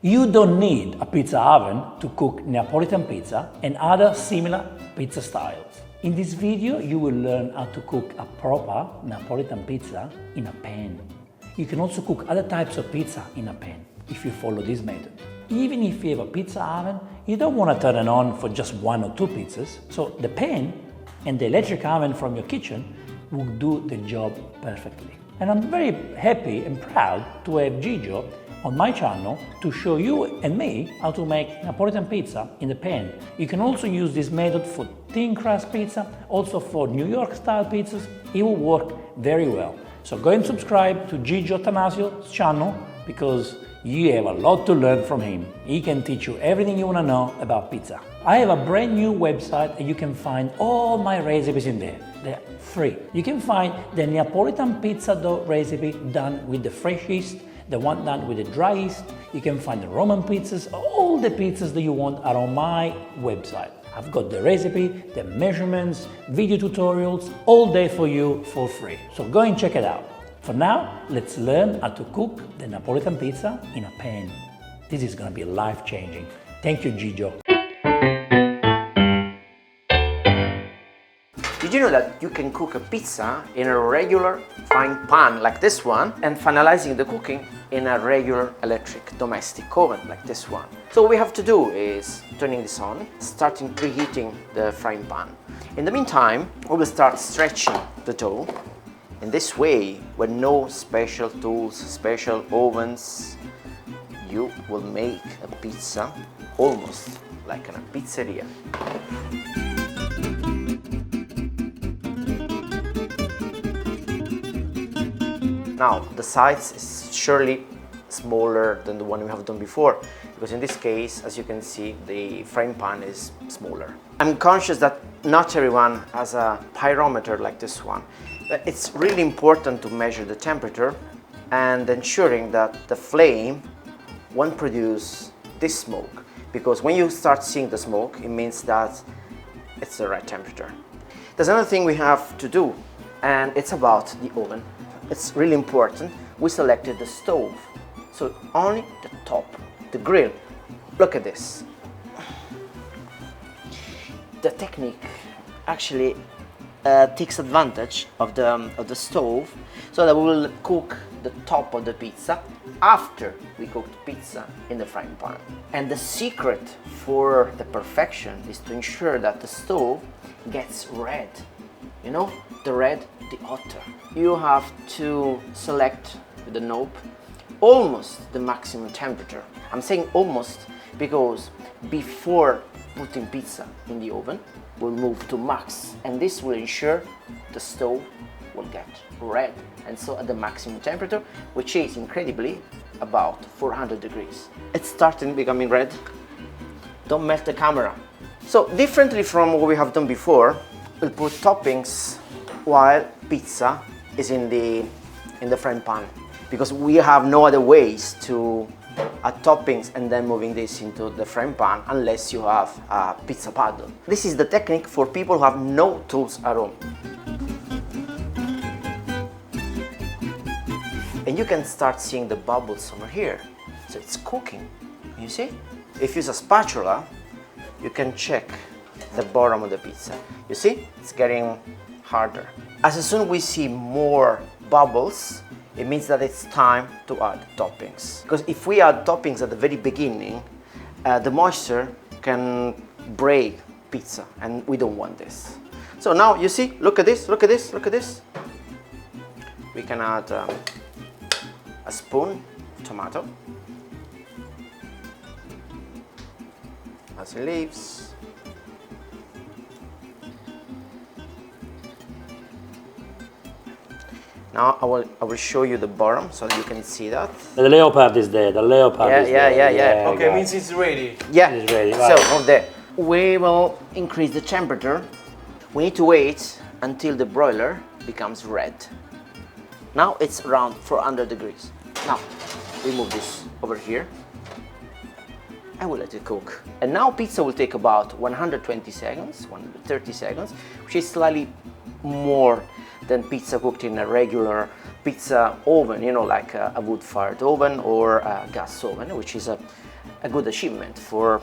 You don't need a pizza oven to cook Neapolitan pizza and other similar pizza styles. In this video, you will learn how to cook a proper Neapolitan pizza in a pan. You can also cook other types of pizza in a pan if you follow this method. Even if you have a pizza oven, you don't want to turn it on for just 1 or 2 pizzas, so the pan and the electric oven from your kitchen will do the job perfectly. And I'm very happy and proud to have Gigio on my channel to show you and me how to make Neapolitan pizza in the pan. You can also use this method for thin crust pizza, also for New York style pizzas. It will work very well. So go and subscribe to Gigio Tanasio's channel because you have a lot to learn from him. He can teach you everything you want to know about pizza. I have a brand new website and you can find all my recipes in there. They're free. You can find the Neapolitan pizza dough recipe done with the fresh yeast, the one done with the dry yeast. You can find the Roman pizzas. All the pizzas that you want are on my website. I've got the recipe, the measurements, video tutorials, all there for you for free. So go and check it out. For now, let's learn how to cook the Neapolitan pizza in a pan. This is going to be life-changing. Thank you, Gigio. Did you know that you can cook a pizza in a regular frying pan like this one and finalizing the cooking in a regular electric domestic oven like this one? So what we have to do is turning this on, starting preheating the frying pan. In the meantime, we will start stretching the dough. In this way, with no special tools, special ovens, you will make a pizza almost like in a pizzeria. Now, the size is surely smaller than the one we have done before, because in this case, as you can see, the frying pan is smaller. I'm conscious that not everyone has a pyrometer like this one. It's really important to measure the temperature and ensuring that the flame won't produce this smoke, because when you start seeing the smoke, it means that it's the right temperature. There's another thing we have to do, and it's about the oven. It's really important. We selected the stove, so only the top, the grill. Look at this. The technique actually takes advantage of the stove, so that we will cook the top of the pizza after we cook the pizza in the frying pan. And the secret for the perfection is to ensure that the stove gets red. You know, the red, the hotter. You have to select with the knob almost the maximum temperature. I'm saying almost because before putting pizza in the oven, we'll move to max, and this will ensure the stove will get red, and so at the maximum temperature, which is incredibly about 400 degrees. It's starting becoming red. Don't melt the camera. So differently from what we have done before, we'll put toppings while pizza is in the frying pan, because we have no other ways to add toppings and then moving this into the frying pan unless you have a pizza paddle. This is the technique for people who have no tools at home. And you can start seeing the bubbles over here. So it's cooking, you see? If you use a spatula, you can check the bottom of the pizza. You see? It's getting harder. As soon as we see more bubbles, it means that it's time to add toppings. Because if we add toppings at the very beginning, the moisture can break pizza, and we don't want this. So now you see, look at this, look at this, look at this. We can add a spoon of tomato, basil leaves, now I will show you the bottom so you can see that. The leopard is there, the leopard is there. Yeah. Okay, means it's ready. Yeah, It's ready, right. So over there. We will increase the temperature. We need to wait until the broiler becomes red. Now it's around 400 degrees. Now we move this over here and we'll let it cook. And now pizza will take about 120 seconds, 130 seconds, which is slightly more than pizza cooked in a regular pizza oven, you know, like a wood-fired oven or a gas oven, which is a good achievement for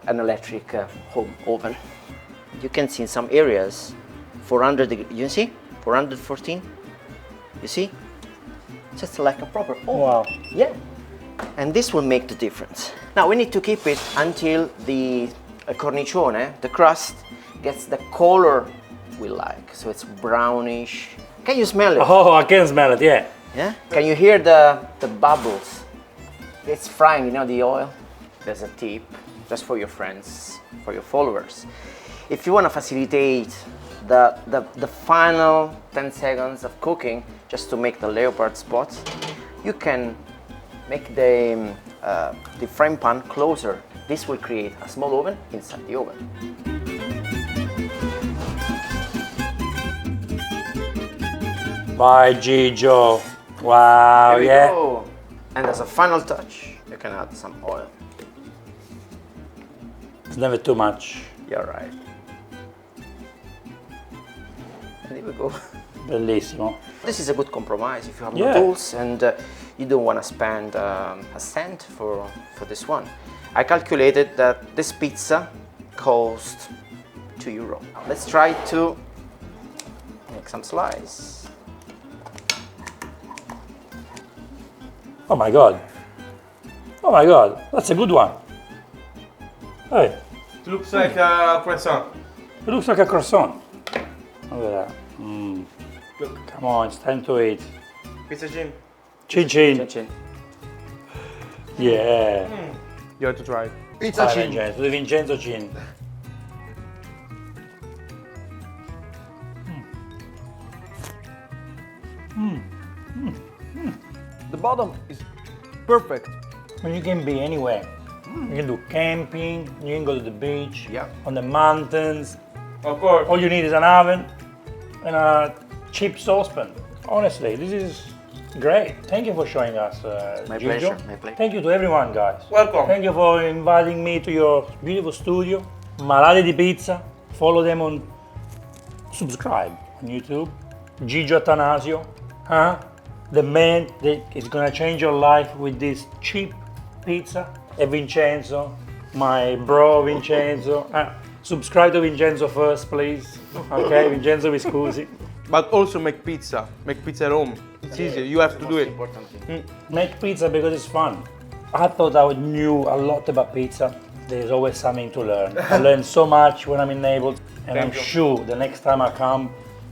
an electric home oven. You can see in some areas 400 degrees, you see? 414, you see? Just like a proper oven. Wow. Yeah. And this will make the difference. Now we need to keep it until the cornicione, the crust, gets the color we like. So it's brownish. Can you smell it? Oh, I can smell it, yeah. Yeah? Can you hear the bubbles? It's frying, you know, the oil. There's a tip, just for your friends, for your followers. If you want to facilitate the final 10 seconds of cooking, just to make the leopard spots, you can make the frying pan closer. This will create a small oven inside the oven. Bye, Gigio. Wow, There we yeah. go. And as a final touch, you can add some oil. It's never too much. You're right. And here we go. Bellissimo. This is a good compromise if you have Yeah. no tools and you don't want to spend a cent for this one. I calculated that this pizza cost €2. Now let's try to make some slice. Oh my God. Oh my God, that's a good one. Hey, It looks like a croissant. it looks like a croissant. Look at that. Look, Come on, it's time to eat. pizza chin. Chin chin. Chin-chin. Yeah. You have to try it. Pizza Vai, chin. Vincenzo, the Vincenzo chin. The bottom is perfect. Well, you can be anywhere. You can do camping, you can go to the beach, Yeah. on the mountains. Of course. All you need is an oven and a cheap saucepan. Honestly, this is great. Thank you for showing us, My Gigio. pleasure, my pleasure. Thank you to everyone, guys. Welcome. Thank you for inviting me to your beautiful studio. Malati di Pizza. Follow them on, subscribe on YouTube. Gigio Atanasio, huh? The man that is gonna change your life with this cheap pizza. E Vincenzo, my bro Vincenzo. Subscribe to Vincenzo first, please. Okay, Vincenzo Viscusi. But also make pizza. Make pizza at home. It's easier. You have to do it. Important thing. Make pizza because it's fun. I thought I knew a lot about pizza. There's always something to learn. I learn so much when I'm in Naples, and I'm Thank you. sure the next time I come,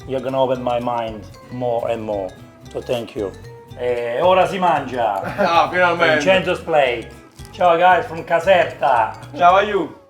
you're gonna open my mind more and more. So thank you. E ora si mangia. Ah, finalmente. Vincenzo's plate. Ciao guys from Caserta. Ciao a you.